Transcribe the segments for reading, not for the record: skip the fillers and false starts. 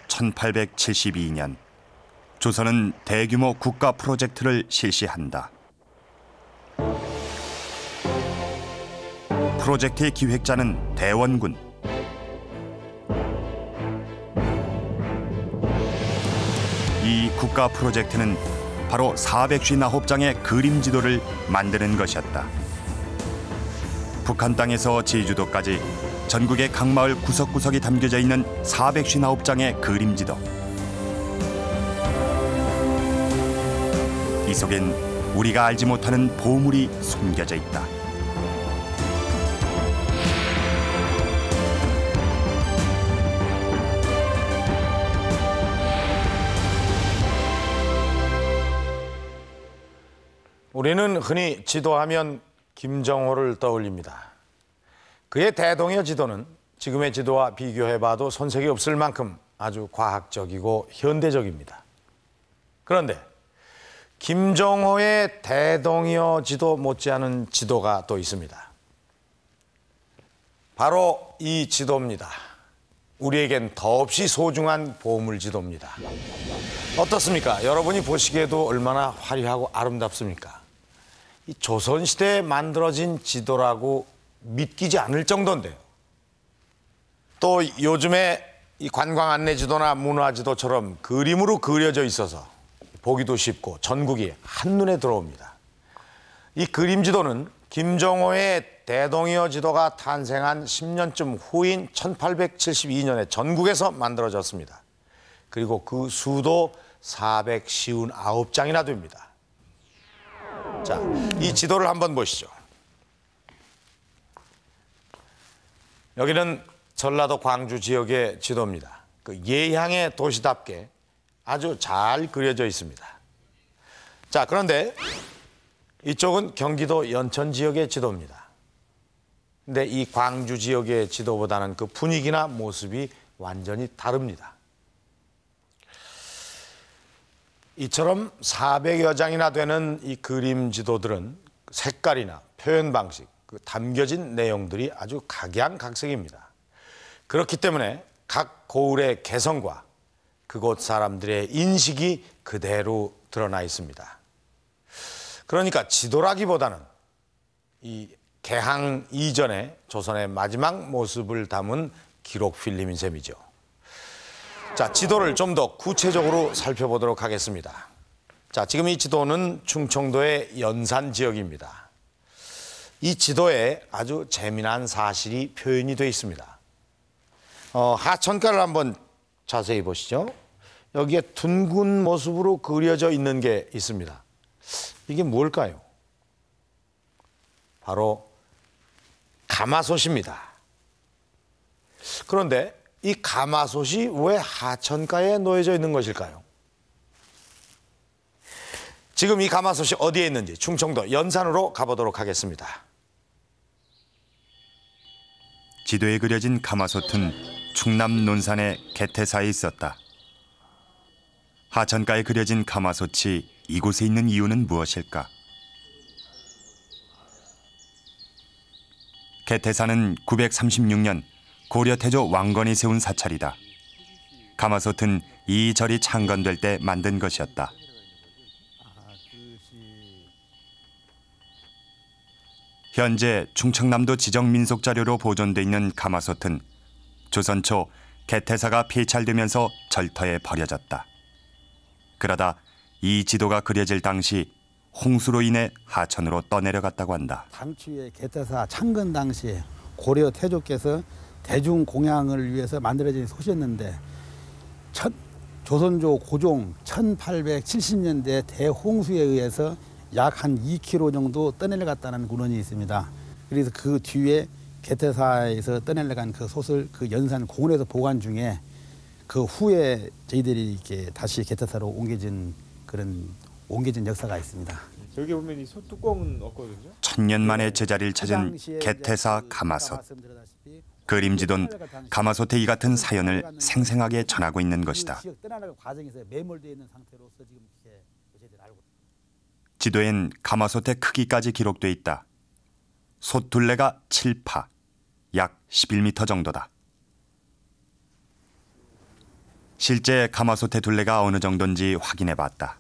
(1872년) 조선은 대규모 국가 프로젝트를 실시한다. 프로젝트의 기획자는 대원군. 이 국가 프로젝트는 바로 459장의 그림 지도를 만드는 것이었다. 북한 땅에서 제주도까지 전국의 각 마을 구석구석이 담겨져 있는 459장의 그림 지도. 이 속엔 우리가 알지 못하는 보물이 숨겨져 있다. 우리는 흔히 지도하면 김정호를 떠올립니다. 그의 대동여 지도는 지금의 지도와 비교해봐도 손색이 없을 만큼 아주 과학적이고 현대적입니다. 그런데 김정호의 대동여 지도 못지않은 지도가 또 있습니다. 바로 이 지도입니다. 우리에겐 더없이 소중한 보물 지도입니다. 어떻습니까? 여러분이 보시기에도 얼마나 화려하고 아름답습니까? 이 조선시대에 만들어진 지도라고 믿기지 않을 정도인데요. 또 요즘에 이 관광 안내 지도나 문화 지도처럼 그림으로 그려져 있어서 보기도 쉽고 전국이 한눈에 들어옵니다. 이 그림 지도는 김정호의 대동여 지도가 탄생한 10년쯤 후인 1872년에 전국에서 만들어졌습니다. 그리고 그 수도 459장이나 됩니다. 자, 이 지도를 한번 보시죠. 여기는 전라도 광주 지역의 지도입니다. 그 예향의 도시답게 아주 잘 그려져 있습니다. 자, 그런데 이쪽은 경기도 연천 지역의 지도입니다. 근데 이 광주 지역의 지도보다는 그 분위기나 모습이 완전히 다릅니다. 이처럼 400여 장이나 되는 이 그림 지도들은 색깔이나 표현 방식, 그 담겨진 내용들이 아주 각양각색입니다. 그렇기 때문에 각 고을의 개성과 그곳 사람들의 인식이 그대로 드러나 있습니다. 그러니까 지도라기보다는 이 개항 이전의 조선의 마지막 모습을 담은 기록 필름인 셈이죠. 자, 지도를 좀 더 구체적으로 살펴보도록 하겠습니다. 자, 지금 이 지도는 충청도의 연산 지역입니다. 이 지도에 아주 재미난 사실이 표현이 되어 있습니다. 하천가를 한번 자세히 보시죠. 여기에 둥근 모습으로 그려져 있는 게 있습니다. 이게 뭘까요? 바로 가마솥입니다. 그런데 이 가마솥이 왜 하천가에 놓여져 있는 것일까요? 지금 이 가마솥이 어디에 있는지 충청도 연산으로 가보도록 하겠습니다. 지도에 그려진 가마솥은 충남 논산의 개태사에 있었다. 하천가에 그려진 가마솥이 이곳에 있는 이유는 무엇일까? 개태사는 936년 고려 태조 왕건이 세운 사찰이다. 가마솥은 이 절이 창건될 때 만든 것이었다. 현재 충청남도 지정민속 자료로 보존돼 있는 가마솥은 조선 초 개태사가 폐찰되면서 절터에 버려졌다. 그러다 이 지도가 그려질 당시 홍수로 인해 하천으로 떠내려갔다고 한다. 당초에 개태사 창건 당시에 고려 태조께서 대중 공양을 위해서 만들어진 솥이었는데 조선조 고종 1870년대 대홍수에 의해서 약 한 2km 정도 떠내려갔다는 군언이 있습니다. 그래서 그 뒤에 개태사에서 떠내려간 그 솥을 그 연산 공원에서 보관 중에 그 후에 저희들이 이렇게 다시 개태사로 옮겨진 역사가 있습니다. 여기 보면 이 솥 뚜껑은 없거든요. 1000년 만에 제자리를 찾은 개태사 가마솥. 그림지도는 가마솥에 이 같은 사연을 생생하게 전하고 있는 것이다. 지역 떠나는 과정에서 매몰되어 있는 상태로서 지금 이렇게 저희들이 알고. 지도엔 가마솥의 크기까지 기록돼 있다. 솥 둘레가 7파, 약 11m 정도다. 실제 가마솥의 둘레가 어느 정도인지 확인해 봤다.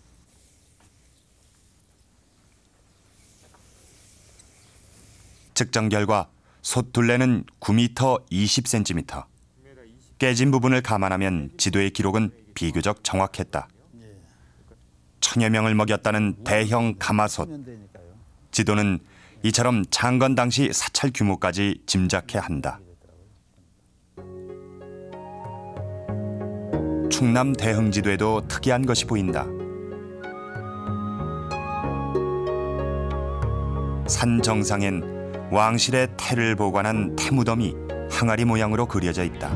측정 결과 솥 둘레는 9m 20cm. 깨진 부분을 감안하면 지도의 기록은 비교적 정확했다. 천여 명을 먹였다는 대형 가마솥. 지도는 이처럼 창건 당시 사찰 규모까지 짐작해야 한다. 충남 대흥지도에도 특이한 것이 보인다. 산 정상엔 왕실의 태를 보관한 태무덤이 항아리 모양으로 그려져 있다.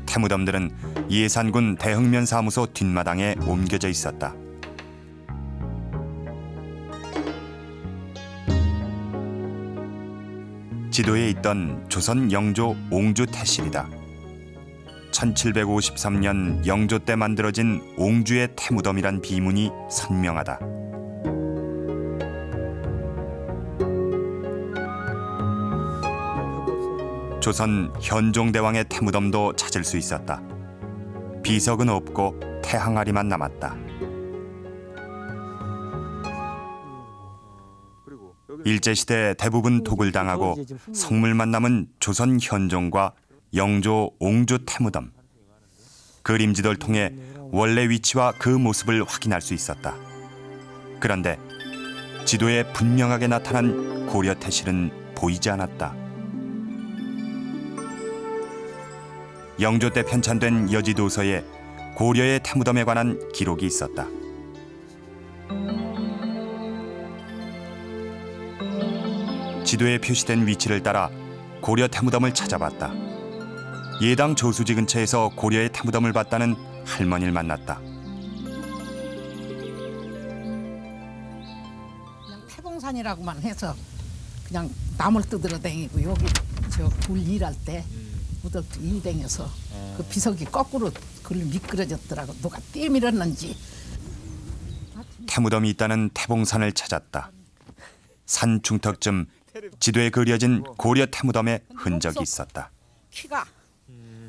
태무덤들은 예산군 대흥면 사무소 뒷마당에 옮겨져 있었다. 지도에 있던 조선 영조 옹주 태실이다. 1753년 영조 때 만들어진 옹주의 태무덤이란 비문이 선명하다. 조선 현종대왕의 태무덤도 찾을 수 있었다. 비석은 없고 태항아리만 남았다. 일제시대 대부분 독을 당하고 성물만 남은 조선 현종과 영조 옹주 태무덤. 그림지도를 통해 원래 위치와 그 모습을 확인할 수 있었다. 그런데 지도에 분명하게 나타난 고려 태실은 보이지 않았다. 영조 때 편찬된 여지도서에 고려의 태무덤에 관한 기록이 있었다. 지도에 표시된 위치를 따라 고려 태무덤을 찾아봤다. 예당 저수지 근처에서 고려의 태무덤을 봤다는 할머니를 만났다. 그냥 태봉산이라고만 해서 그냥 나물 뜯으러 다니고 여기 저 굴 일할 때 무덕 일 다녀서 그 비석이 거꾸로 그걸 미끄러졌더라고. 누가 떼밀었는지. 태무덤이 있다는 태봉산을 찾았다. 산 중턱쯤 지도에 그려진 고려 태무덤의 흔적이 있었다. 키가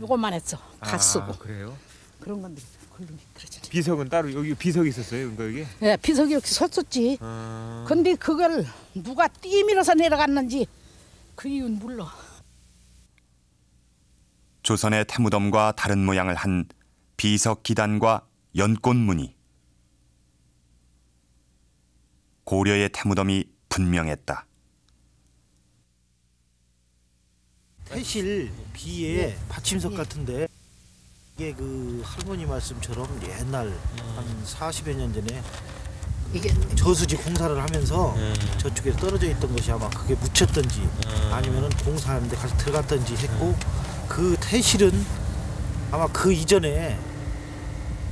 요것만 했어. 갓쓰고. 그래요? 그런 건데 그걸로 미끄러져. 비석은 따로 여기 비석이 있었어요, 그러니까 여기? 예, 비석이 여기 섰었지. 근데 그걸 누가 떼밀어서 내려갔는지 그 이유는 몰라. 조선의 태무덤과 다른 모양을 한 비석 기단과 연꽃무늬. 고려의 태무덤이 분명했다. 태실 비에 받침석 같은데 이게 그 할머니 말씀처럼 옛날 한 40여 년 전에 이게 저수지 공사를 하면서 저쪽에 떨어져 있던 것이 아마 그게 묻혔던지 아니면은 공사하는데 같이 들어갔던지 했고 그 태실은 아마 그 이전에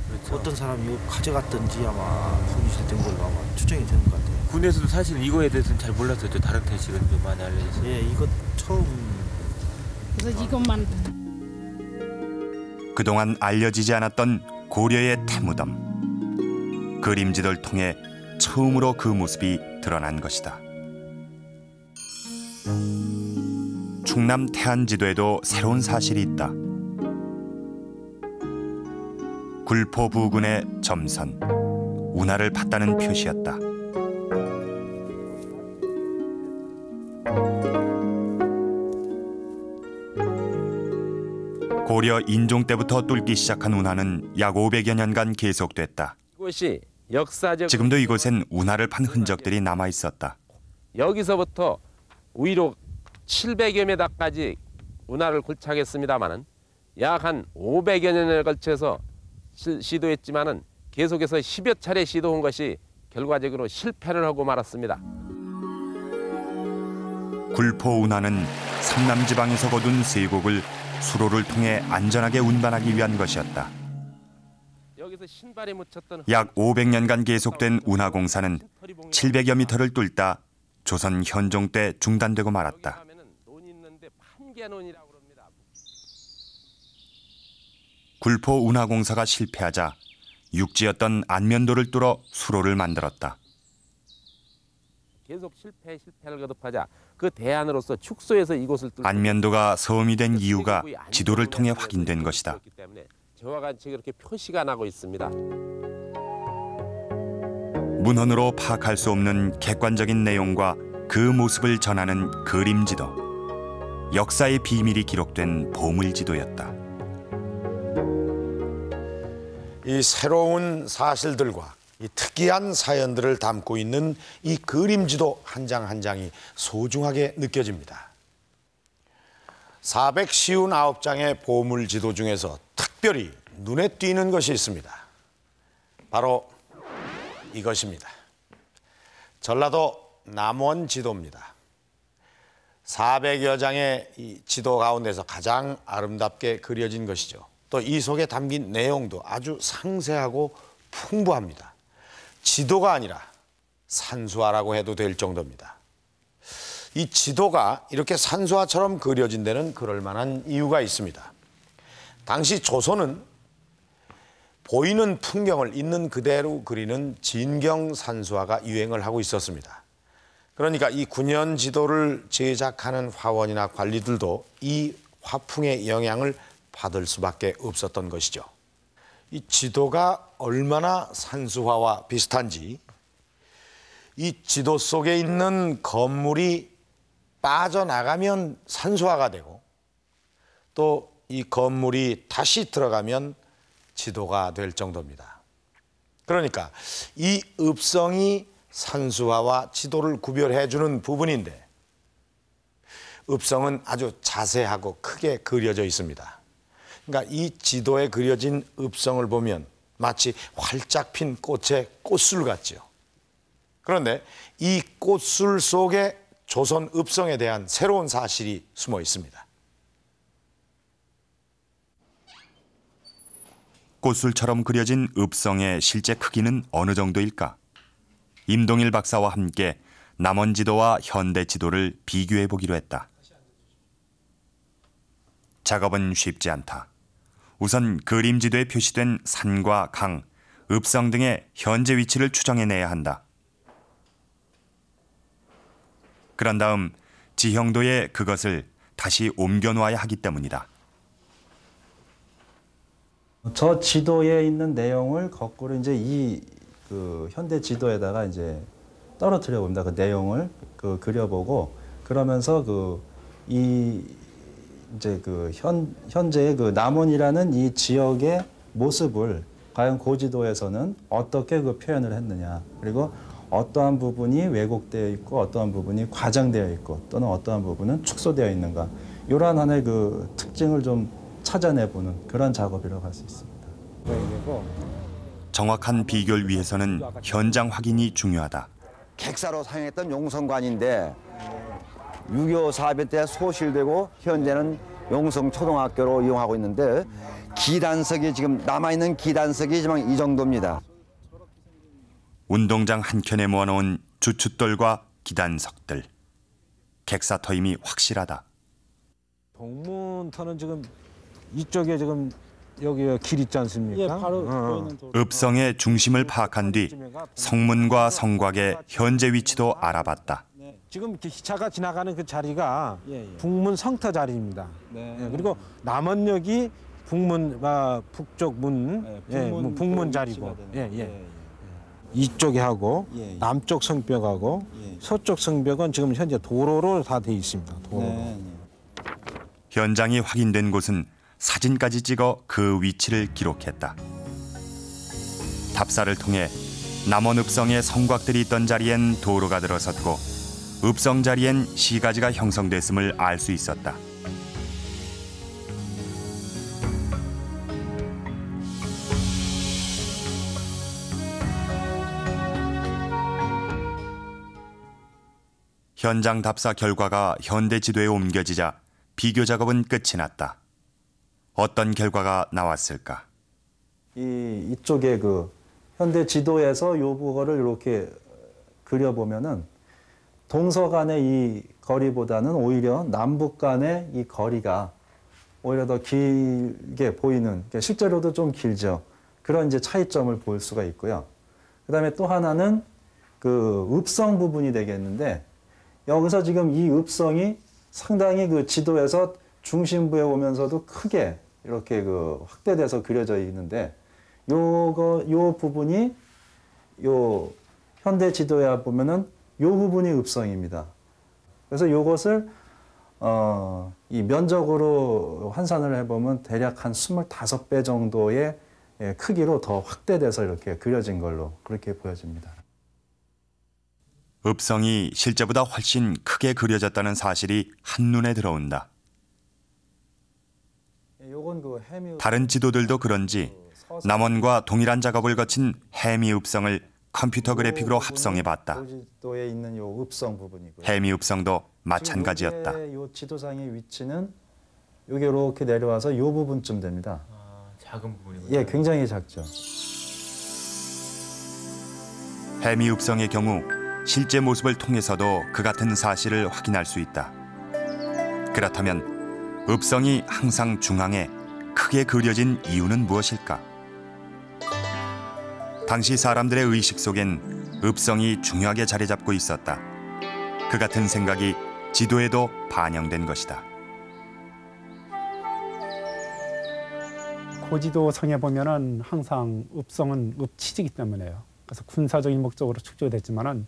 그렇죠. 어떤 사람이 이거 가져갔던지 아마 분이실된 걸로 아마 추정이 되는 것 같아요. 군에서도 사실 이거에 대해서는 잘 몰랐었죠. 다른 태실은 좀 많이 알려졌어요. 예, 이거 처음. 그래서 이것만 그동안 알려지지 않았던 고려의 태무덤. 그림지도를 통해 처음으로 그 모습이 드러난 것이다. 충남 태안지도에도 새로운 사실이 있다. 굴포 부근의 점선, 운하를 팠다는 표시였다. 고려 인종 때부터 뚫기 시작한 운하는 약 500여 년간 계속됐다. 이곳이 역사적 지금도 이곳엔 운하를 판 흔적들이 남아 있었다. 여기서부터 위로 700여 미터까지 운하를 굴착했습니다마는 약 한 500여 년에 걸쳐서 시도했지만은 계속해서 10여 차례 시도한 것이 결과적으로 실패를 하고 말았습니다. 굴포 운하는 삼남 지방에서 거둔 쇠곡을 수로를 통해 안전하게 운반하기 위한 것이었다. 여기서 신발에 묻혔던 약 500년간 계속된 운하 공사는 700여 미터를 뚫다 조선 현종 때 중단되고 말았다. 흑계논이라고 그럽니다. 굴포 운하공사가 실패하자 육지였던 안면도를 뚫어 수로를 만들었다. 계속 실패를 거듭하자 그 대안으로서 축소해서 이곳을 안면도가 섬이 된 이유가 지도를 통해 확인된 것이다. 때문에 저와 같이 그렇게 표시가 나고 있습니다. 문헌으로 파악할 수 없는 객관적인 내용과 그 모습을 전하는 그림지도. 역사의 비밀이 기록된 보물지도였다. 이 새로운 사실들과 이 특이한 사연들을 담고 있는 이 그림지도 한 장 한 장이 소중하게 느껴집니다. 459장의 보물지도 중에서 특별히 눈에 띄는 것이 있습니다. 바로 이것입니다. 전라도 남원지도입니다. 400여 장의 이 지도 가운데서 가장 아름답게 그려진 것이죠. 또 이 속에 담긴 내용도 아주 상세하고 풍부합니다. 지도가 아니라 산수화라고 해도 될 정도입니다. 이 지도가 이렇게 산수화처럼 그려진 데는 그럴 만한 이유가 있습니다. 당시 조선은 보이는 풍경을 있는 그대로 그리는 진경산수화가 유행을 하고 있었습니다. 그러니까 이 군현 지도를 제작하는 화원이나 관리들도 이 화풍의 영향을 받을 수밖에 없었던 것이죠. 이 지도가 얼마나 산수화와 비슷한지 이 지도 속에 있는 건물이 빠져나가면 산수화가 되고 또 이 건물이 다시 들어가면 지도가 될 정도입니다. 그러니까 이 읍성이 산수화와 지도를 구별해 주는 부분인데 읍성은 아주 자세하고 크게 그려져 있습니다. 그러니까 이 지도에 그려진 읍성을 보면 마치 활짝 핀 꽃의 꽃술 같지요. 그런데 이 꽃술 속에 조선 읍성에 대한 새로운 사실이 숨어 있습니다. 꽃술처럼 그려진 읍성의 실제 크기는 어느 정도일까? 임동일 박사와 함께 남원지도와 현대지도를 비교해 보기로 했다. 작업은 쉽지 않다. 우선 그림지도에 표시된 산과 강, 읍성 등의 현재 위치를 추정해내야 한다. 그런 다음 지형도에 그것을 다시 옮겨놓아야 하기 때문이다. 저 지도에 있는 내용을 거꾸로 이제 이 현대 지도에다가 이제 떨어뜨려 봅니다. 그 내용을 그려보고 그러면서 현재의 남원이라는 이 지역의 모습을 과연 고지도에서는 어떻게 표현을 했느냐, 그리고 어떠한 부분이 왜곡되어 있고 어떠한 부분이 과장되어 있고 또는 어떠한 부분은 축소되어 있는가, 이러한 하나의 특징을 좀 찾아내보는 그런 작업이라고 할 수 있습니다. 정확한 비교를 위해서는 현장 확인이 중요하다. 객사로 사용했던 용성관인데 6.25 사변 때 소실되고 현재는 용성초등학교로 이용하고 있는데 기단석이 지금 남아있는 기단석이 지금 이 정도입니다. 운동장 한켠에 모아놓은 주춧돌과 기단석들. 객사터임이 확실하다. 동문터는 지금 이쪽에 지금 여기 길 있지 않습니까? 예, 바로 보이는 도로. 읍성의 중심을 파악한 뒤 성문과 성곽의 현재 위치도 알아봤다. 지금 기차가 지나가는 그 자리가 예. 북문 성터 자리입니다. 네. 예, 그리고 남원역이 북문 북쪽 문, 북문 자리고, 이쪽에 하고 남쪽 성벽하고 서쪽 성벽은 지금 현재 도로로 다 돼 있습니다. 도로로. 현장이 확인된 곳은 사진까지 찍어 그 위치를 기록했다. 답사를 통해 남원 읍성의 성곽들이 있던 자리엔 도로가 들어섰고 읍성 자리엔 시가지가 형성됐음을 알 수 있었다. 현장 답사 결과가 현대 지도에 옮겨지자 비교 작업은 끝이 났다. 어떤 결과가 나왔을까? 이쪽에 현대 지도에서 요 부분을 이렇게 그려보면은 동서 간의 이 거리보다는 오히려 남북 간의 이 거리가 오히려 더 길게 보이는, 그러니까 실제로도 좀 길죠. 그런 이제 차이점을 볼 수가 있고요. 그다음에 또 하나는 그 읍성 부분이 되겠는데, 여기서 지금 이 읍성이 상당히 그 지도에서 중심부에 오면서도 크게 이렇게 그 확대돼서 그려져 있는데, 요 부분이 요 현대 지도에 보면은 요 부분이 읍성입니다. 그래서 요것을 이 면적으로 환산을 해보면 대략 한 25배 정도의 크기로 더 확대돼서 이렇게 그려진 걸로 그렇게 보여집니다. 읍성이 실제보다 훨씬 크게 그려졌다는 사실이 한눈에 들어온다. 요건 그 해미 다른 지도들도 그런지 남원과 동일한 작업을 거친 해미 읍성을 컴퓨터 그래픽으로 합성해봤다. 고지도에 있는 요 읍성 부분이고요. 해미 읍성도 마찬가지였다. 요 지도상의 위치는 요게 이렇게 내려와서 요 부분쯤 됩니다. 작은 부분이군요. 예, 굉장히 작죠. 해미 읍성의 경우 실제 모습을 통해서도 그 같은 사실을 확인할 수 있다. 그렇다면 읍성이 항상 중앙에 크게 그려진 이유는 무엇일까? 당시 사람들의 의식 속엔 읍성이 중요하게 자리 잡고 있었다. 그 같은 생각이 지도에도 반영된 것이다. 고지도성에 보면은 항상 읍성은 읍치지기 때문에요. 그래서 군사적인 목적으로 축조됐지만은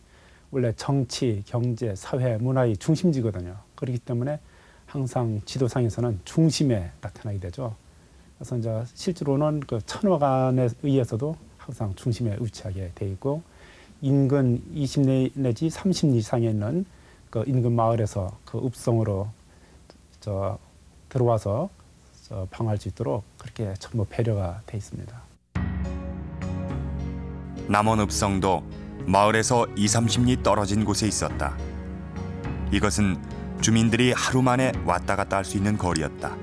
원래 정치, 경제, 사회, 문화의 중심지거든요. 그렇기 때문에 항상 지도상에서는 중심에 나타나게 되죠. 그래서 이제 실제로는 그 천화관에 의해서도 항상 중심에 위치하게 돼 있고, 인근 20 내지 30 이상에 있는 그 인근 마을에서 그 읍성으로 들어와서 방어할 수 있도록 그렇게 전부 배려가 돼 있습니다. 남원 읍성도 마을에서 20-30리 떨어진 곳에 있었다. 이것은 주민들이 하루 만에 왔다 갔다 할 수 있는 거리였다.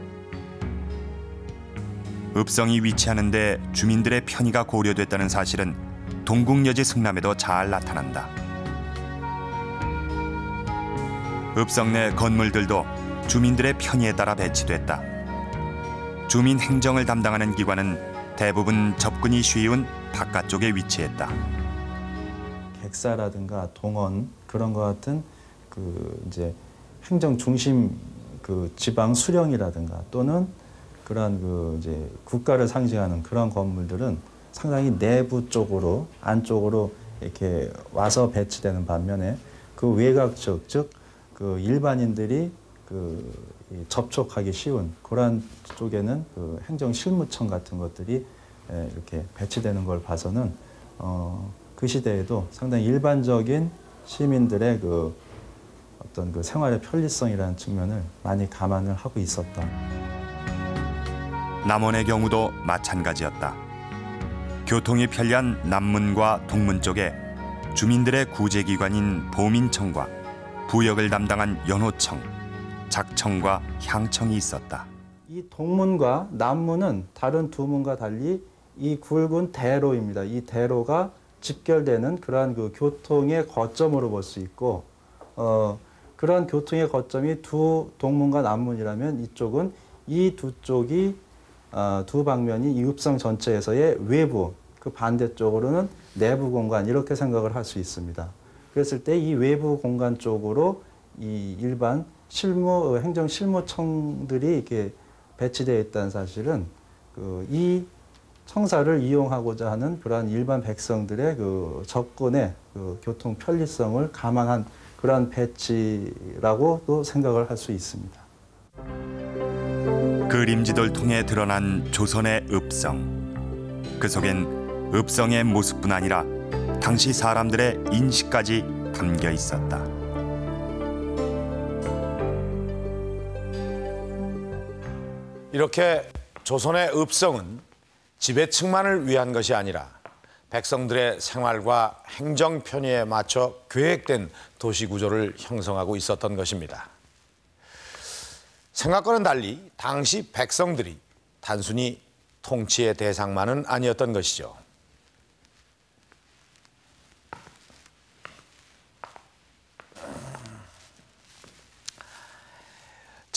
읍성이 위치하는데 주민들의 편의가 고려됐다는 사실은 동국여지 승람에도 잘 나타난다. 읍성 내 건물들도 주민들의 편의에 따라 배치됐다. 주민 행정을 담당하는 기관은 대부분 접근이 쉬운 바깥쪽에 위치했다. 객사라든가 동원 그런 것 같은 그 이제 행정 중심 그 지방 수령이라든가 또는 그런 그 이제 국가를 상징하는 그런 건물들은 상당히 내부 쪽으로 안쪽으로 이렇게 와서 배치되는 반면에 그 외곽 쪽, 즉 그 일반인들이 그 접촉하기 쉬운 그런 쪽에는 그 행정 실무청 같은 것들이 이렇게 배치되는 걸 봐서는 그 시대에도 상당히 일반적인 시민들의 그 어떤 그 생활의 편리성이라는 측면을 많이 감안을 하고 있었다. 남원의 경우도 마찬가지였다. 교통이 편리한 남문과 동문 쪽에 주민들의 구제기관인 보민청과 부역을 담당한 연호청, 작청과 향청이 있었다. 이 동문과 남문은 다른 두 문과 달리 이 굵은 대로입니다. 이 대로가 집결되는 그러한 그 교통의 거점으로 볼 수 있고, 그러한 교통의 거점이 두 동문과 남문이라면 이쪽은 이 두 쪽이 두 방면이 이 읍성 전체에서의 외부, 그 반대쪽으로는 내부 공간 이렇게 생각을 할 수 있습니다. 그랬을 때 이 외부 공간 쪽으로 이 일반 행정 실무청들이 이렇게 배치되어 있다는 사실은 이 청사를 이용하고자 하는 그러한 일반 백성들의 그 접근의 그 교통 편리성을 감안한 그러한 배치라고도 생각을 할 수 있습니다. 그림지도를 통해 드러난 조선의 읍성. 그 속엔 읍성의 모습뿐 아니라 당시 사람들의 인식까지 담겨 있었다. 이렇게 조선의 읍성은 지배층만을 위한 것이 아니라 백성들의 생활과 행정 편의에 맞춰 계획된 도시 구조를 형성하고 있었던 것입니다. 생각과는 달리 당시 백성들이 단순히 통치의 대상만은 아니었던 것이죠.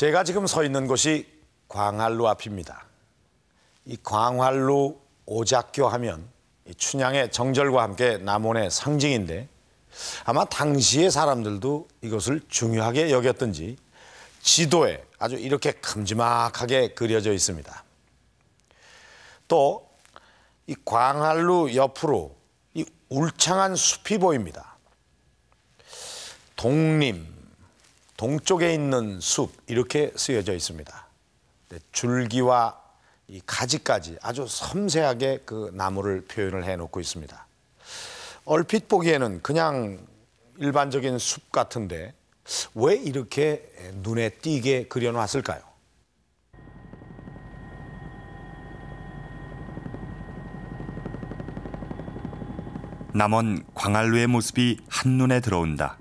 제가 지금 서 있는 곳이 광활루 앞입니다. 이 광활루 오작교 하면 이 춘향의 정절과 함께 남원의 상징인데 아마 당시의 사람들도 이것을 중요하게 여겼던지 지도에 아주 이렇게 큼지막하게 그려져 있습니다. 또 이 광활루 옆으로 이 울창한 숲이 보입니다. 독림, 동쪽에 있는 숲 이렇게 쓰여져 있습니다. 줄기와 이 가지까지 아주 섬세하게 그 나무를 표현을 해놓고 있습니다. 얼핏 보기에는 그냥 일반적인 숲 같은데 왜 이렇게 눈에 띄게 그려놨을까요? 남원 광활루의 모습이 한눈에 들어온다.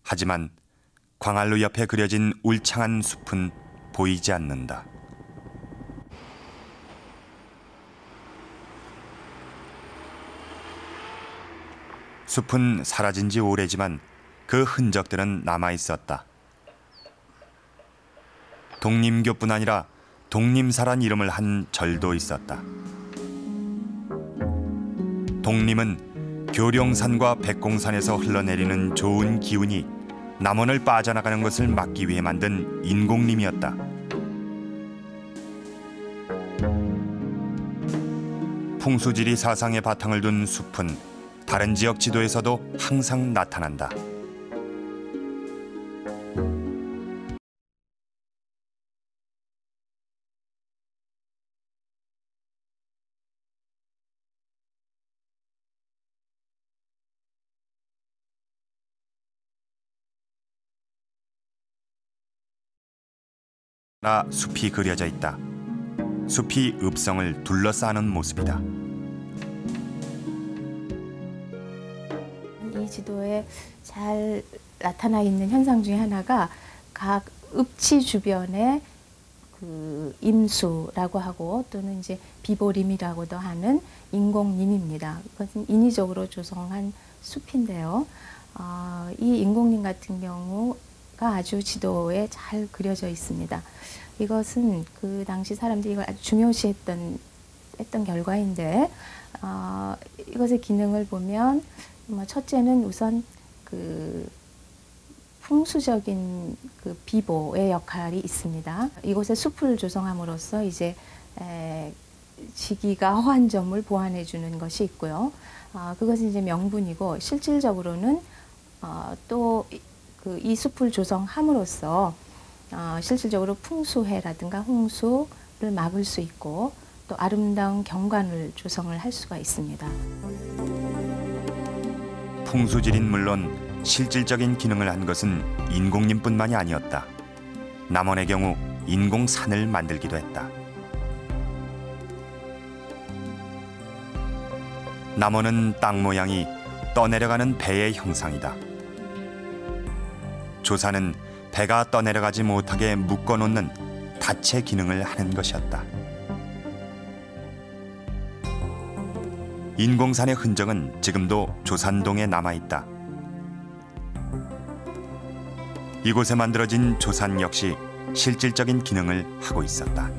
하지만 광활루 옆에 그려진 울창한 숲은 보이지 않는다. 숲은 사라진 지 오래지만 그 흔적들은 남아 있었다. 독림교뿐 아니라 독림사란 이름을 한 절도 있었다. 독림은 교룡산과 백공산에서 흘러내리는 좋은 기운이 남원을 빠져나가는 것을 막기 위해 만든 인공림이었다. 풍수지리 사상의 바탕을 둔 숲은 다른 지역 지도에서도 항상 나타난다. 숲이 그려져 있다. 숲이 읍성을 둘러싸는 모습이다. 이 지도에 잘 나타나 있는 현상 중에 하나가 각 읍지 주변에 그 임수라고 하고 또는 이제 비보림이라고도 하는 인공림입니다. 이것은 인위적으로 조성한 숲인데요. 이 인공림 같은 경우가 아주 지도에 잘 그려져 있습니다. 이것은 그 당시 사람들이 이걸 아주 중요시했던 결과인데 이것의 기능을 보면 첫째는 우선 그 풍수적인 그 비보의 역할이 있습니다. 이곳에 숲을 조성함으로써 이제 지기가 허한 점을 보완해 주는 것이 있고요. 그것은 이제 명분이고 실질적으로는 또 이 숲을 조성함으로써 실질적으로 풍수해라든가 홍수를 막을 수 있고 또 아름다운 경관을 조성을 할 수가 있습니다. 풍수지리는 물론 실질적인 기능을 한 것은 인공림뿐만이 아니었다. 남원의 경우 인공산을 만들기도 했다. 남원은 땅 모양이 떠내려가는 배의 형상이다. 조사는 배가 떠내려가지 못하게 묶어놓는 닫체 기능을 하는 것이었다. 인공산의 흔적은 지금도 조산동에 남아있다. 이곳에 만들어진 조산 역시 실질적인 기능을 하고 있었다.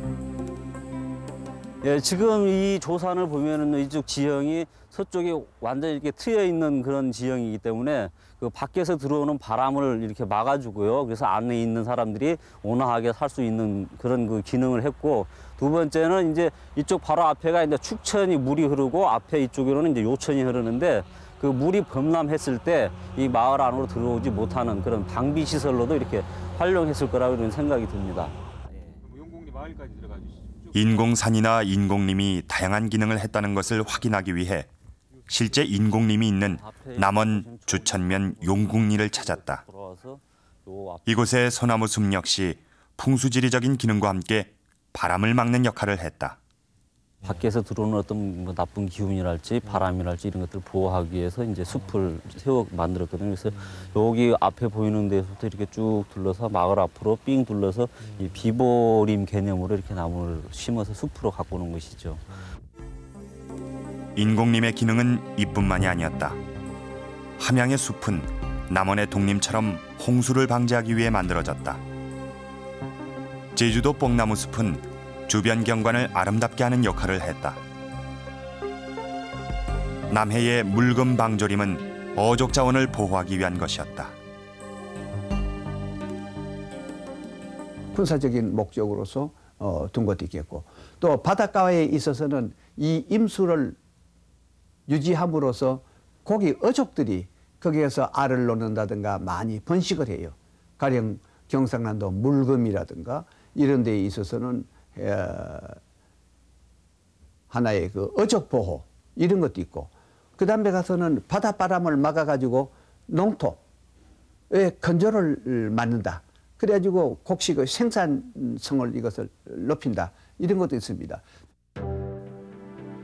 예, 지금 이 조산을 보면은 이쪽 지형이 서쪽에 완전히 이렇게 트여 있는 그런 지형이기 때문에 그 밖에서 들어오는 바람을 이렇게 막아주고요. 그래서 안에 있는 사람들이 온화하게 살 수 있는 그런 그 기능을 했고, 두 번째는 이제 이쪽 바로 앞에가 이제 축천이 물이 흐르고 앞에 이쪽으로는 이제 요천이 흐르는데 그 물이 범람했을 때 이 마을 안으로 들어오지 못하는 그런 방비 시설로도 이렇게 활용했을 거라고 이런 생각이 듭니다. 인공산이나 인공림이 다양한 기능을 했다는 것을 확인하기 위해 실제 인공림이 있는 남원 주천면 용궁리를 찾았다. 이곳의 소나무 숲 역시 풍수지리적인 기능과 함께 바람을 막는 역할을 했다. 밖에서 들어오는 어떤 뭐 나쁜 기운이랄지 바람이랄지 이런 것들을 보호하기 위해서 이제 숲을 세워 만들었거든요. 그래서 여기 앞에 보이는 데서부터 이렇게 쭉 둘러서 마을 앞으로 삥 둘러서 이 비보림 개념으로 이렇게 나무를 심어서 숲으로 갖고 오는 것이죠. 인공림의 기능은 이뿐만이 아니었다. 함양의 숲은 남원의 독림처럼 홍수를 방지하기 위해 만들어졌다. 제주도 뽕나무 숲은 주변 경관을 아름답게 하는 역할을 했다. 남해의 묽은 방조림은 어족 자원을 보호하기 위한 것이었다. 군사적인 목적으로서 둔 것도 있겠고, 또 바닷가에 있어서는 이 임수를 유지함으로써 고기 어족들이 거기에서 알을 놓는다든가 많이 번식을 해요. 가령 경상남도 물금이라든가 이런 데에 있어서는 하나의 그 어족 보호 이런 것도 있고, 그 다음에 가서는 바닷바람을 막아가지고 농토에 건조를 막는다. 그래가지고 곡식의 생산성을 이것을 높인다. 이런 것도 있습니다.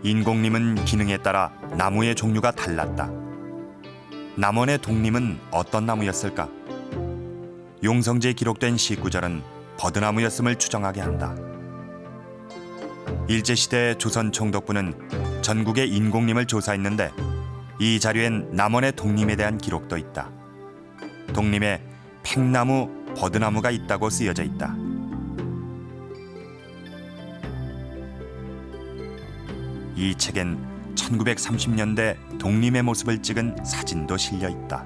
인공림은 기능에 따라 나무의 종류가 달랐다. 남원의 독림은 어떤 나무였을까? 용성지에 기록된 시구절은 버드나무였음을 추정하게 한다. 일제시대 조선 총독부는 전국의 인공림을 조사했는데 이 자료엔 남원의 독림에 대한 기록도 있다. 독림에 팽나무, 버드나무가 있다고 쓰여져 있다. 이 책엔 1930년대 독림의 모습을 찍은 사진도 실려 있다.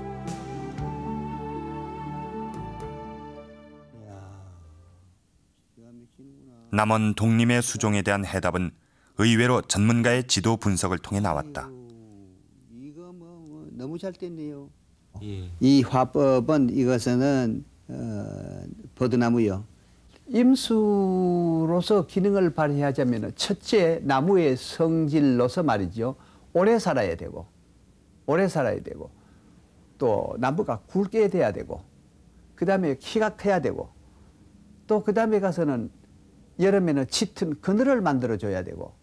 남원 독림의 수종에 대한 해답은 의외로 전문가의 지도 분석을 통해 나왔다. 이거 너무 잘 됐네요. 예. 이 화법은 이것은 버드나무요. 임수로서 기능을 발휘하자면 첫째 나무의 성질로서 말이죠. 오래 살아야 되고 또 나무가 굵게 돼야 되고, 그 다음에 키가 커야 되고, 또 그 다음에 가서는 여름에는 짙은 그늘을 만들어줘야 되고,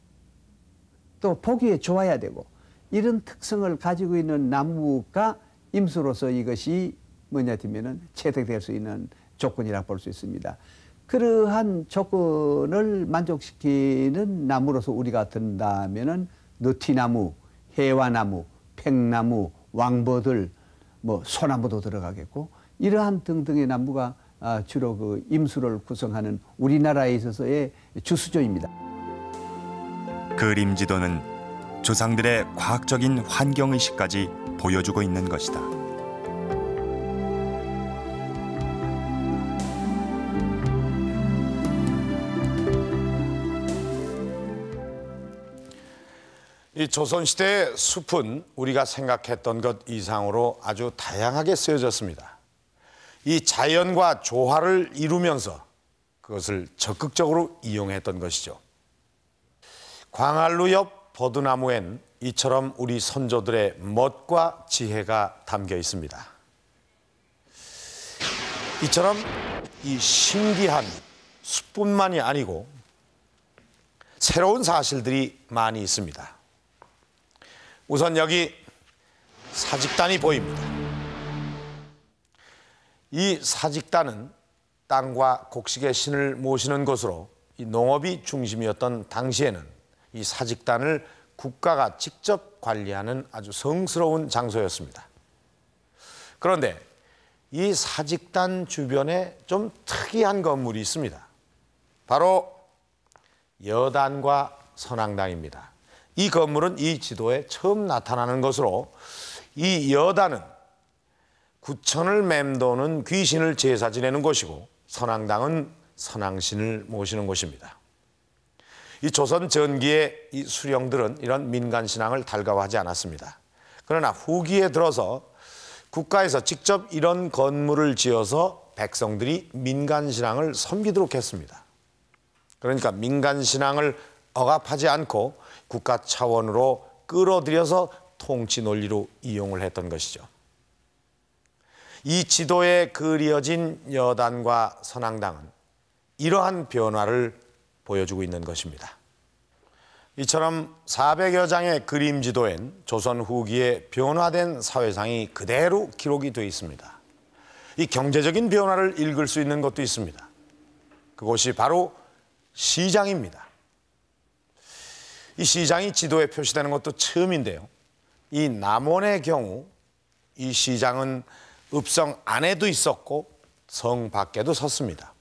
또 보기에 좋아야 되고, 이런 특성을 가지고 있는 나무가 임수로서 이것이 뭐냐 하면은 채택될 수 있는 조건이라고 볼 수 있습니다. 그러한 조건을 만족시키는 나무로서 우리가 든다면은 느티나무, 해와나무, 팽나무, 왕버들, 소나무도 들어가겠고, 이러한 등등의 나무가 주로 그 임수를 구성하는 우리나라에 있어서의 주수조입니다. 그림지도는 조상들의 과학적인 환경의식까지 보여주고 있는 것이다. 이 조선시대의 숲은 우리가 생각했던 것 이상으로 아주 다양하게 쓰여졌습니다. 이 자연과 조화를 이루면서 그것을 적극적으로 이용했던 것이죠. 광안루 옆 버드나무엔 이처럼 우리 선조들의 멋과 지혜가 담겨 있습니다. 이처럼 이 신기한 숲뿐만이 아니고 새로운 사실들이 많이 있습니다. 우선 여기 사직단이 보입니다. 이 사직단은 땅과 곡식의 신을 모시는 곳으로 이 농업이 중심이었던 당시에는 이 사직단을 국가가 직접 관리하는 아주 성스러운 장소였습니다. 그런데 이 사직단 주변에 좀 특이한 건물이 있습니다. 바로 여단과 선앙당입니다. 이 건물은 이 지도에 처음 나타나는 것으로, 이 여단은 구천을 맴도는 귀신을 제사 지내는 곳이고, 선앙당은 선앙신을 모시는 곳입니다. 이 조선 전기의 이 수령들은 이런 민간신앙을 달가워하지 않았습니다. 그러나 후기에 들어서 국가에서 직접 이런 건물을 지어서 백성들이 민간신앙을 섬기도록 했습니다. 그러니까 민간신앙을 억압하지 않고 국가 차원으로 끌어들여서 통치 논리로 이용을 했던 것이죠. 이 지도에 그려진 여단과 선앙당은 이러한 변화를 보여주고 있는 것입니다. 이처럼 400여 장의 그림 지도엔 조선 후기에 변화된 사회상이 그대로 기록이 되어 있습니다. 이 경제적인 변화를 읽을 수 있는 것도 있습니다. 그곳이 바로 시장입니다. 이 시장이 지도에 표시되는 것도 처음인데요. 이 남원의 경우 이 시장은 읍성 안에도 있었고 성 밖에도 섰습니다.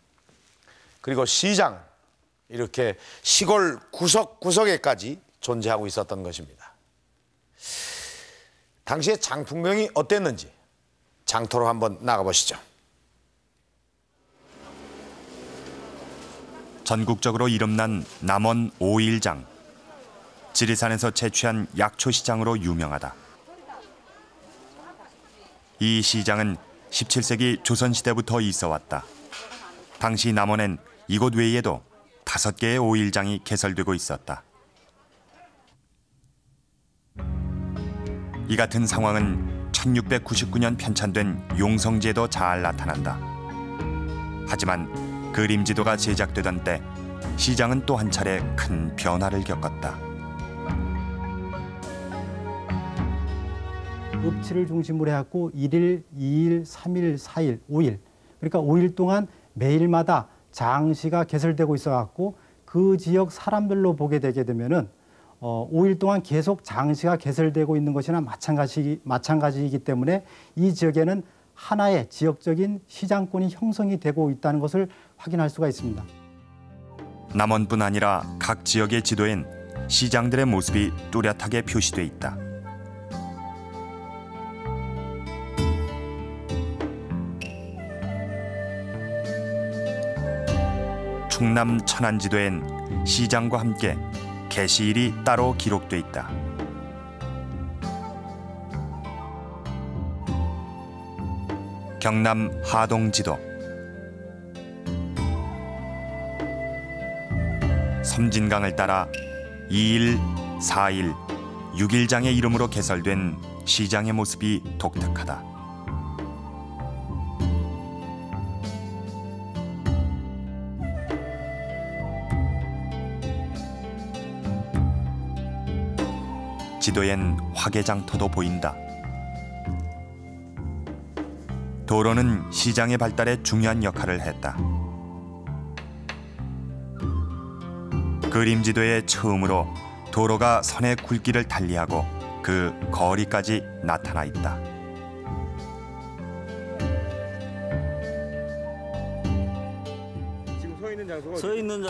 그리고 시장, 이렇게 시골 구석구석에까지 존재하고 있었던 것입니다. 당시에 장 풍경이 어땠는지 장터로 한번 나가보시죠. 전국적으로 이름난 남원 오일장. 지리산에서 채취한 약초시장으로 유명하다. 이 시장은 17세기 조선시대부터 있어왔다. 당시 남원엔 이곳 외에도 5개의 오일장이 개설되고 있었다. 이 같은 상황은 1699년 편찬된 용성지에도 잘 나타난다. 하지만 그림지도가 제작되던 때 시장은 또 한 차례 큰 변화를 겪었다. 읍치를 중심으로 해갖고 1일, 2일, 3일, 4일, 5일 그러니까 5일 동안 매일마다 장시가 개설되고 있어갖고 그 지역 사람들로 보게 되게 되면은 5일 동안 계속 장시가 개설되고 있는 것이나 마찬가지이기 때문에 이 지역에는 하나의 지역적인 시장권이 형성이 되고 있다는 것을 확인할 수가 있습니다. 남원뿐 아니라 각 지역의 지도엔 시장들의 모습이 뚜렷하게 표시돼 있다. 충남 천안지도엔 시장과 함께 개시일이 따로 기록돼 있다. 경남 하동지도, 섬진강을 따라 2일, 4일, 6일장의 이름으로 개설된 시장의 모습이 독특하다. 지도엔 화개장터도 보인다. 도로는 시장의 발달에 중요한 역할을 했다. 그림지도에 처음으로 도로가 선의 굵기를 달리하고 그 거리까지 나타나 있다.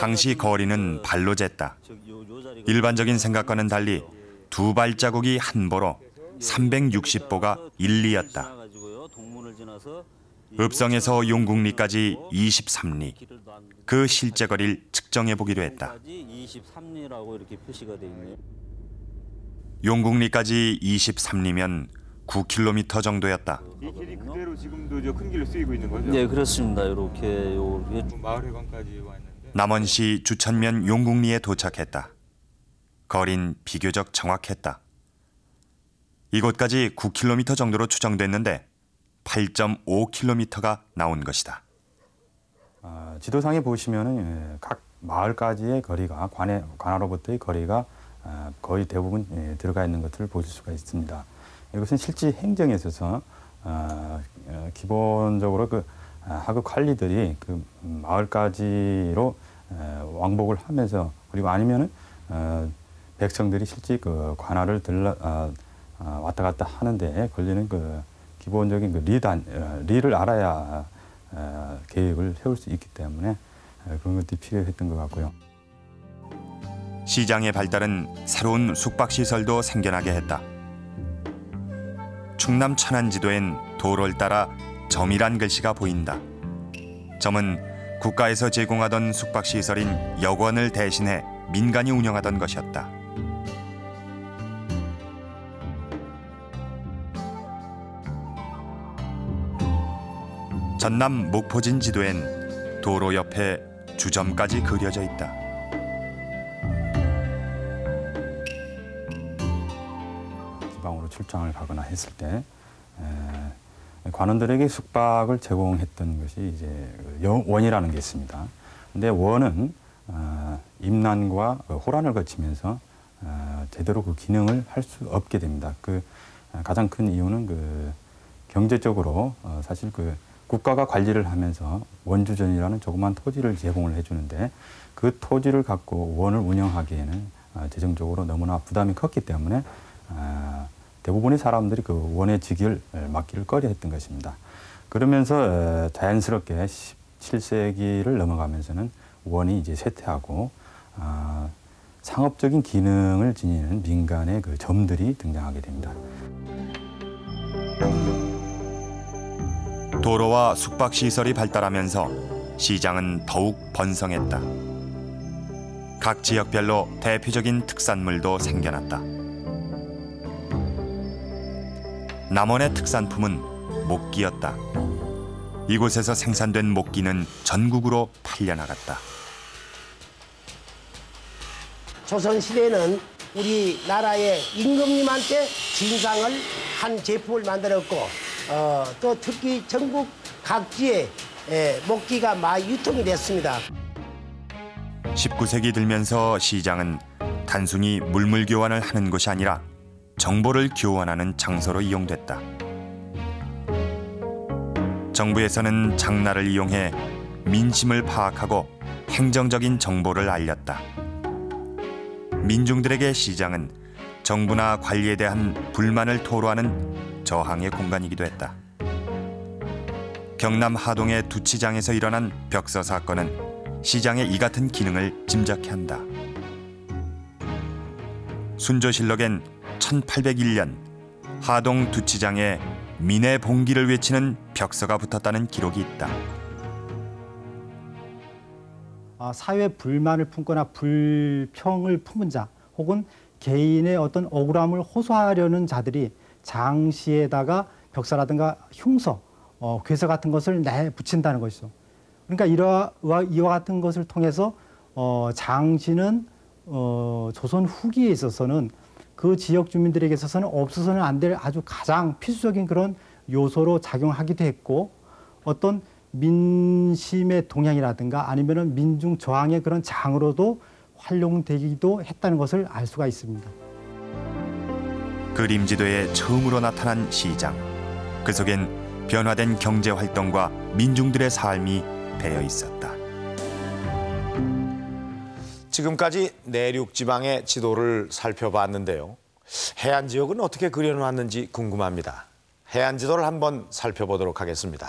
당시 거리는 발로 쟀다. 일반적인 생각과는 달리 두 발자국이 한 보로 360보가 1리였다. 읍성에서 용궁리까지 23리. 그 실제 거리를 측정해 보기로 했다. 용궁리까지 23리면 9km 정도였다. 이 길이 그대로 지금도 저 큰 길로 쓰이고 있는 거죠? 네, 그렇습니다. 이렇게 마을회관까지 왔는데. 남원시 주천면 용궁리에 도착했다. 거리는 비교적 정확했다. 이곳까지 9km 정도로 추정됐는데 8.5km가 나온 것이다. 지도상에 보시면은 각 마을까지의 거리가 관하로부터의 거리가 거의 대부분 들어가 있는 것을 보실 수가 있습니다. 이것은 실제 행정에 있어서 기본적으로 그 하급 관리들이 그 마을까지로 왕복을 하면서 그리고 아니면은 백성들이 실제 그 관할을 왔다 갔다 하는데 걸리는 그 기본적인 그 리를 알아야 계획을 세울 수 있기 때문에 그런 것들이 필요했던 것 같고요. 시장의 발달은 새로운 숙박시설도 생겨나게 했다. 충남 천안지도엔 도로를 따라 점이란 글씨가 보인다. 점은 국가에서 제공하던 숙박시설인 여관을 대신해 민간이 운영하던 것이었다. 전남 목포진 지도엔 도로 옆에 주점까지 그려져 있다. 지방으로 출장을 가거나 했을 때 관원들에게 숙박을 제공했던 것이 이제 원이라는 게 있습니다. 근데 원은 임난과 호란을 거치면서 제대로 그 기능을 할 수 없게 됩니다. 그 가장 큰 이유는 그 경제적으로 사실 그 국가가 관리를 하면서 원주전이라는 조그만 토지를 제공을 해주는데 그 토지를 갖고 원을 운영하기에는 재정적으로 너무나 부담이 컸기 때문에 대부분의 사람들이 그 원의 직위를 맡기를 꺼려했던 것입니다. 그러면서 자연스럽게 17세기를 넘어가면서는 원이 이제 쇠퇴하고 상업적인 기능을 지니는 민간의 그 점들이 등장하게 됩니다. 도로와 숙박시설이 발달하면서 시장은 더욱 번성했다. 각 지역별로 대표적인 특산물도 생겨났다. 남원의 특산품은 목기였다. 이곳에서 생산된 목기는 전국으로 팔려나갔다. 조선시대에는 우리나라의 임금님한테 진상을 한 제품을 만들었고 또 특히 전국 각지에 목기가 많이 유통이 됐습니다. 19세기 들면서 시장은 단순히 물물 교환을 하는 것이 아니라 정보를 교환하는 장소로 이용됐다. 정부에서는 장날을 이용해 민심을 파악하고 행정적인 정보를 알렸다. 민중들에게 시장은 정부나 관리에 대한 불만을 토로하는 저항의 공간이기도 했다. 경남 하동의 두치장에서 일어난 벽서 사건은 시장의 이 같은 기능을 짐작케 한다. 순조실록엔 1801년 하동 두치장에 민의 봉기를 외치는 벽서가 붙었다는 기록이 있다. 사회 불만을 품거나 불평을 품은 자 혹은 개인의 어떤 억울함을 호소하려는 자들이 장시에다가 벽서라든가 흉서, 괴서 같은 것을 내붙인다는 것이죠. 그러니까 이와 같은 것을 통해서 장시는 조선 후기에 있어서는 그 지역 주민들에게 있어서는 없어서는 안 될 아주 가장 필수적인 그런 요소로 작용하기도 했고 어떤 민심의 동향이라든가 아니면은 민중 저항의 그런 장으로도 활용되기도 했다는 것을 알 수가 있습니다. 그림지도에 처음으로 나타난 시장. 그 속엔 변화된 경제 활동과 민중들의 삶이 배어 있었다. 지금까지 내륙 지방의 지도를 살펴봤는데요. 해안 지역은 어떻게 그려놨는지 궁금합니다. 해안 지도를 한번 살펴보도록 하겠습니다.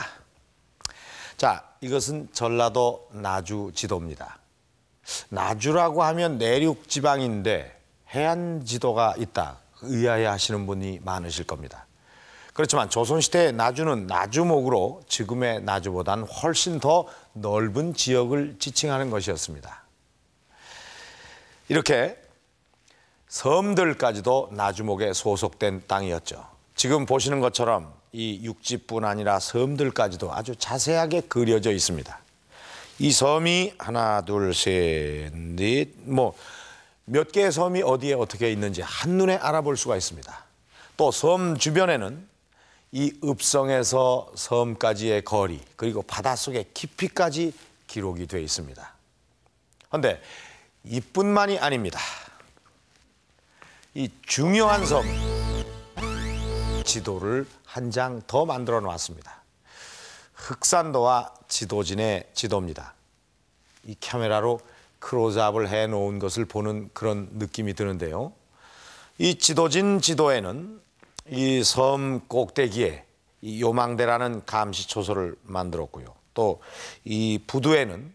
자, 이것은 전라도 나주 지도입니다. 나주라고 하면 내륙 지방인데 해안 지도가 있다. 의아해하시는 분이 많으실 겁니다. 그렇지만 조선시대의 나주는 나주목으로 지금의 나주보다는 훨씬 더 넓은 지역을 지칭하는 것이었습니다. 이렇게 섬들까지도 나주목에 소속된 땅이었죠. 지금 보시는 것처럼 이 육지뿐 아니라 섬들까지도 아주 자세하게 그려져 있습니다. 이 섬이 하나, 둘, 셋, 넷, 몇 개의 섬이 어디에 어떻게 있는지 한눈에 알아볼 수가 있습니다. 또 섬 주변에는 이 읍성에서 섬까지의 거리, 그리고 바닷속의 깊이까지 기록이 되어 있습니다. 그런데 이뿐만이 아닙니다. 이 중요한 섬 지도를 한 장 더 만들어 놨습니다. 흑산도와 지도진의 지도입니다. 이 카메라로 클로즈업을 해놓은 것을 보는 그런 느낌이 드는데요. 이 지도진 지도에는 이 섬 꼭대기에 이 요망대라는 감시초소를 만들었고요. 또 이 부두에는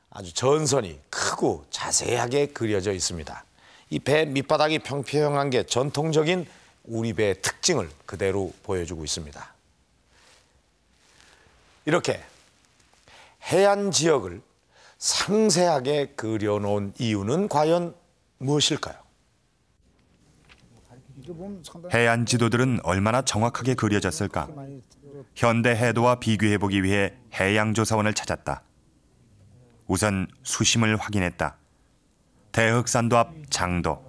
아주 전선이 크고 자세하게 그려져 있습니다. 이 배 밑바닥이 평평한 게 전통적인 우리 배의 특징을 그대로 보여주고 있습니다. 이렇게 해안 지역을 상세하게 그려놓은 이유는 과연 무엇일까요? 해안 지도들은 얼마나 정확하게 그려졌을까? 현대 해도와 비교해보기 위해 해양조사원을 찾았다. 우선 수심을 확인했다. 대흑산도 앞 장도,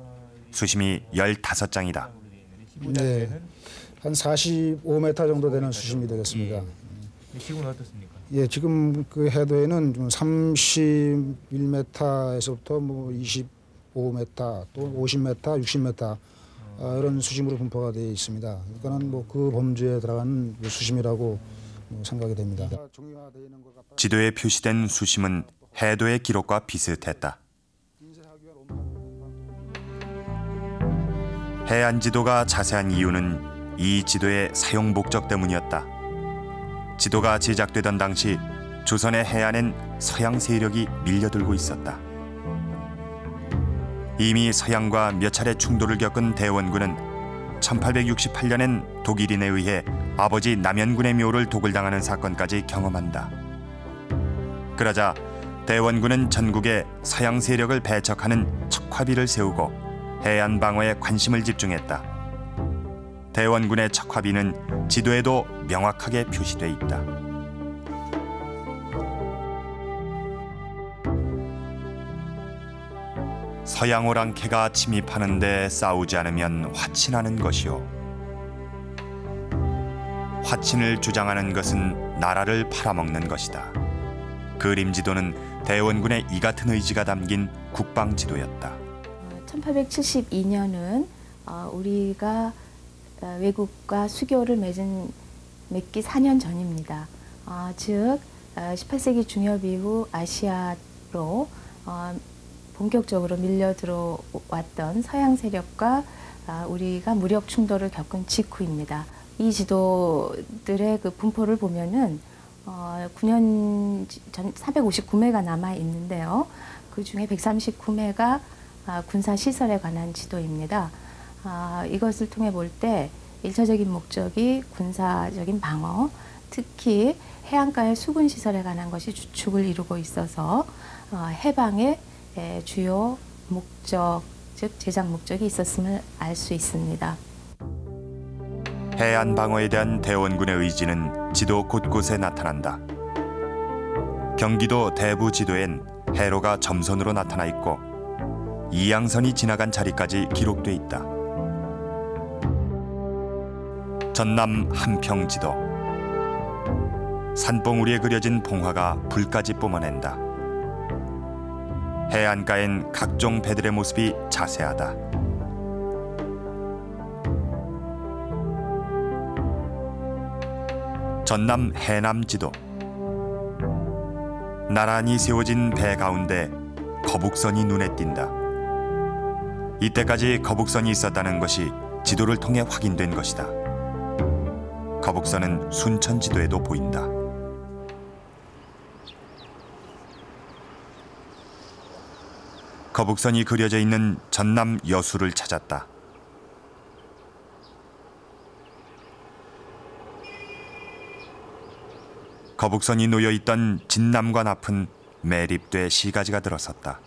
수심이 15장이다. 네, 한 45m 정도 되는 수심이 되겠습니다. 지금은 어떻습니까? 예, 지금 그 해도에는 좀 31m에서부터 25m, 또 50m, 60m 이런 수심으로 분포가 되어 있습니다. 그러니까는 그 범주에 들어가는 수심이라고 생각이 됩니다. 지도에 표시된 수심은 해도의 기록과 비슷했다. 해안 지도가 자세한 이유는 이 지도의 사용 목적 때문이었다. 지도가 제작되던 당시 조선의 해안엔 서양 세력이 밀려들고 있었다. 이미 서양과 몇 차례 충돌을 겪은 대원군은 1868년엔 독일인에 의해 아버지 남연군의 묘를 독을당하는 사건까지 경험한다. 그러자 대원군은 전국에 서양 세력을 배척하는 척화비를 세우고 해안 방어에 관심을 집중했다. 대원군의 척화비는 지도에도 명확하게 표시돼 있다. 서양 오랑캐가 침입하는데 싸우지 않으면 화친하는 것이요. 화친을 주장하는 것은 나라를 팔아먹는 것이다. 그림지도는 대원군의 이 같은 의지가 담긴 국방지도였다. 1872년은 우리가 외국과 수교를 맺기 4년 전입니다. 즉 18세기 중엽 이후 아시아로 본격적으로 밀려 들어왔던 서양 세력과 우리가 무력 충돌을 겪은 직후입니다. 이 지도들의 그 분포를 보면은 9년 전 459매가 남아 있는데요. 그 중에 139매가 군사 시설에 관한 지도입니다. 이것을 통해 볼 때 1차적인 목적이 군사적인 방어, 특히 해안가의 수군 시설에 관한 것이 주축을 이루고 있어서 해방의 주요 목적, 즉 제작 목적이 있었음을 알 수 있습니다. 해안 방어에 대한 대원군의 의지는 지도 곳곳에 나타난다. 경기도 대부 지도엔 해로가 점선으로 나타나 있고 이양선이 지나간 자리까지 기록돼 있다. 전남 한평 지도. 산봉우리에 그려진 봉화가 불까지 뿜어낸다. 해안가엔 각종 배들의 모습이 자세하다. 전남 해남 지도. 나란히 세워진 배 가운데 거북선이 눈에 띈다. 이때까지 거북선이 있었다는 것이 지도를 통해 확인된 것이다. 거북선은 순천 지도에도 보인다. 거북선이 그려져 있는 전남 여수를 찾았다. 거북선이 놓여있던 진남관 앞은 매립돼 시가지가 들어섰다.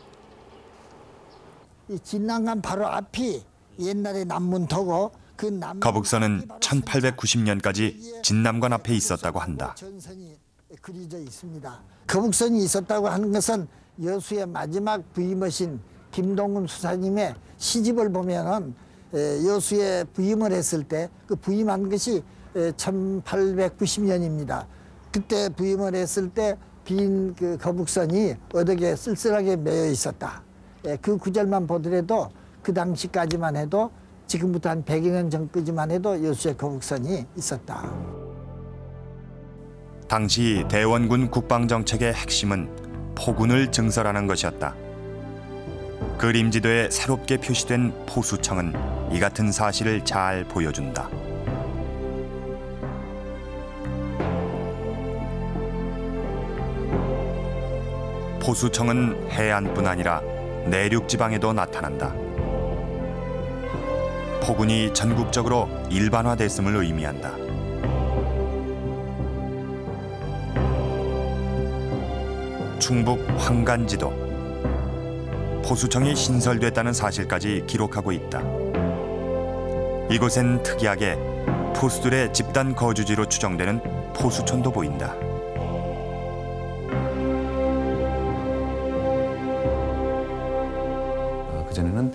이 진남관 바로 앞이 옛날에 남문터고 그 남. 거북선은 1890년까지 진남관 앞에 있었다고 한다. 전선이 그려져 있습니다. 거북선이 있었다고 하는 것은 여수의 마지막 부임하신 김동훈 수사님의 시집을 보면은 여수에 부임을 했을 때 그 부임한 것이 1890년입니다. 그때 부임을 했을 때 빈 그 거북선이 어덕에 쓸쓸하게 매여 있었다. 그 구절만 보더라도 그 당시까지만 해도 지금부터 한 100여 년 전까지만 해도 여수에 거북선이 있었다. 당시 대원군 국방정책의 핵심은 포군을 증설하는 것이었다. 그림지도에 새롭게 표시된 포수청은 이 같은 사실을 잘 보여준다. 포수청은 해안뿐 아니라 내륙 지방에도 나타난다. 포군이 전국적으로 일반화됐음을 의미한다. 충북 황간지도. 포수청이 신설됐다는 사실까지 기록하고 있다. 이곳엔 특이하게 포수들의 집단 거주지로 추정되는 포수촌도 보인다. 그전에는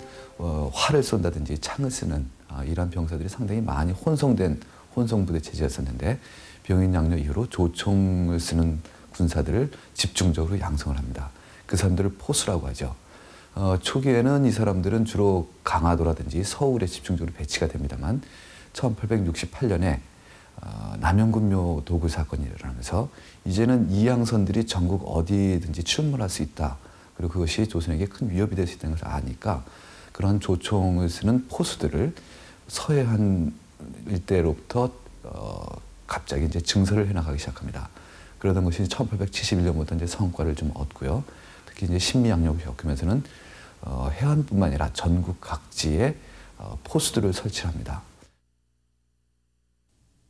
활을 쏜다든지 창을 쓰는 이러한 병사들이 상당히 많이 혼성된 혼성부대 체제였었는데 병인양요 이후로 조총을 쓰는 군사들을 집중적으로 양성을 합니다. 그 사람들을 포수라고 하죠. 초기에는 이 사람들은 주로 강화도라든지 서울에 집중적으로 배치가 됩니다만 1868년에 남영군묘 도굴 사건이 일어나면서 이제는 이 양선들이 전국 어디든지 출몰할 수 있다. 그리고 그것이 조선에게 큰 위협이 될 수 있다는 것을 아니까 그런 조총을 쓰는 포수들을 서해안 일대로부터 갑자기 이제 증설을 해나가기 시작합니다. 그러던 것이 1871년부터 이제 성과를 좀 얻고요. 특히 이제 신미양력을 겪으면서는 해안뿐만 아니라 전국 각지에 포수들을 설치합니다.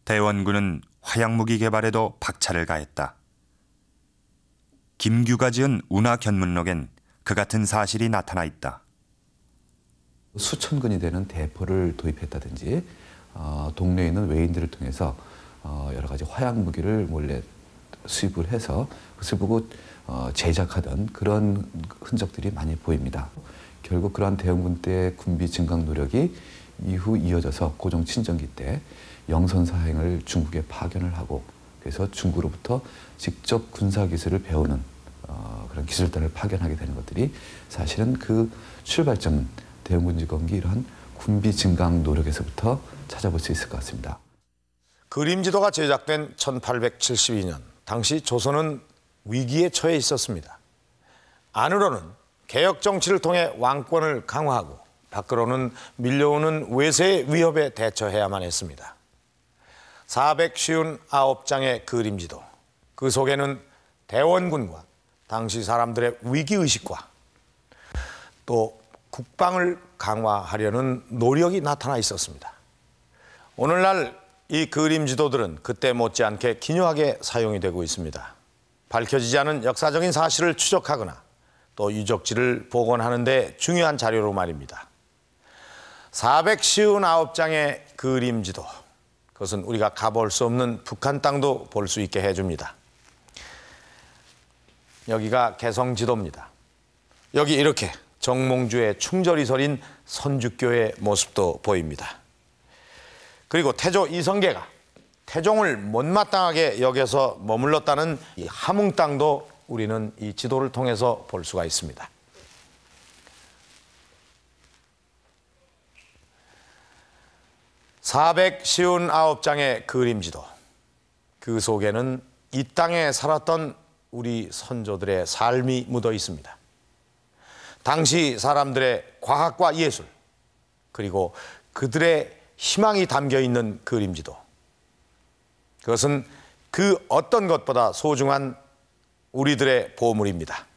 대원군은 화약무기 개발에도 박차를 가했다. 김규가 지은 운하견문록엔 그 같은 사실이 나타나 있다. 수천 근이 되는 대포를 도입했다든지 동네에 있는 외인들을 통해서 여러 가지 화약무기를 몰래 수입을 해서 그것을 보고 제작하던 그런 흔적들이 많이 보입니다. 결국 그러한 대원군 때 군비 증강 노력이 이후 이어져서 고종 친정기 때 영선사행을 중국에 파견을 하고 그래서 중국으로부터 직접 군사기술을 배우는 그런 기술단을 파견하게 되는 것들이 사실은 그 출발점은 대원군지검기 이러한 군비 증강 노력에서부터 찾아볼 수 있을 것 같습니다. 그림지도가 제작된 1872년 당시 조선은 위기에 처해 있었습니다. 안으로는 개혁 정치를 통해 왕권을 강화하고 밖으로는 밀려오는 외세의 위협에 대처해야만 했습니다. 459장의 그림지도, 그 속에는 대원군과 당시 사람들의 위기의식과 또 국방을 강화하려는 노력이 나타나 있었습니다. 오늘날 이 그림지도들은 그때 못지않게 기묘하게 사용이 되고 있습니다. 밝혀지지 않은 역사적인 사실을 추적하거나 또 유적지를 복원하는 데 중요한 자료로 말입니다. 459장의 그림지도, 그것은 우리가 가볼 수 없는 북한 땅도 볼 수 있게 해줍니다. 여기가 개성지도입니다. 여기 이렇게 정몽주의 충절이 서린 선주교의 모습도 보입니다. 그리고 태조 이성계가 태종을 못마땅하게 여겨서 머물렀다는 이 함흥 땅도 우리는 이 지도를 통해서 볼 수가 있습니다. (459장의 그림지도), 그 속에는 이 땅에 살았던 우리 선조들의 삶이 묻어 있습니다. 당시 사람들의 과학과 예술, 그리고 그들의 희망이 담겨 있는 그림지도, 그것은 그 어떤 것보다 소중한 우리들의 보물입니다.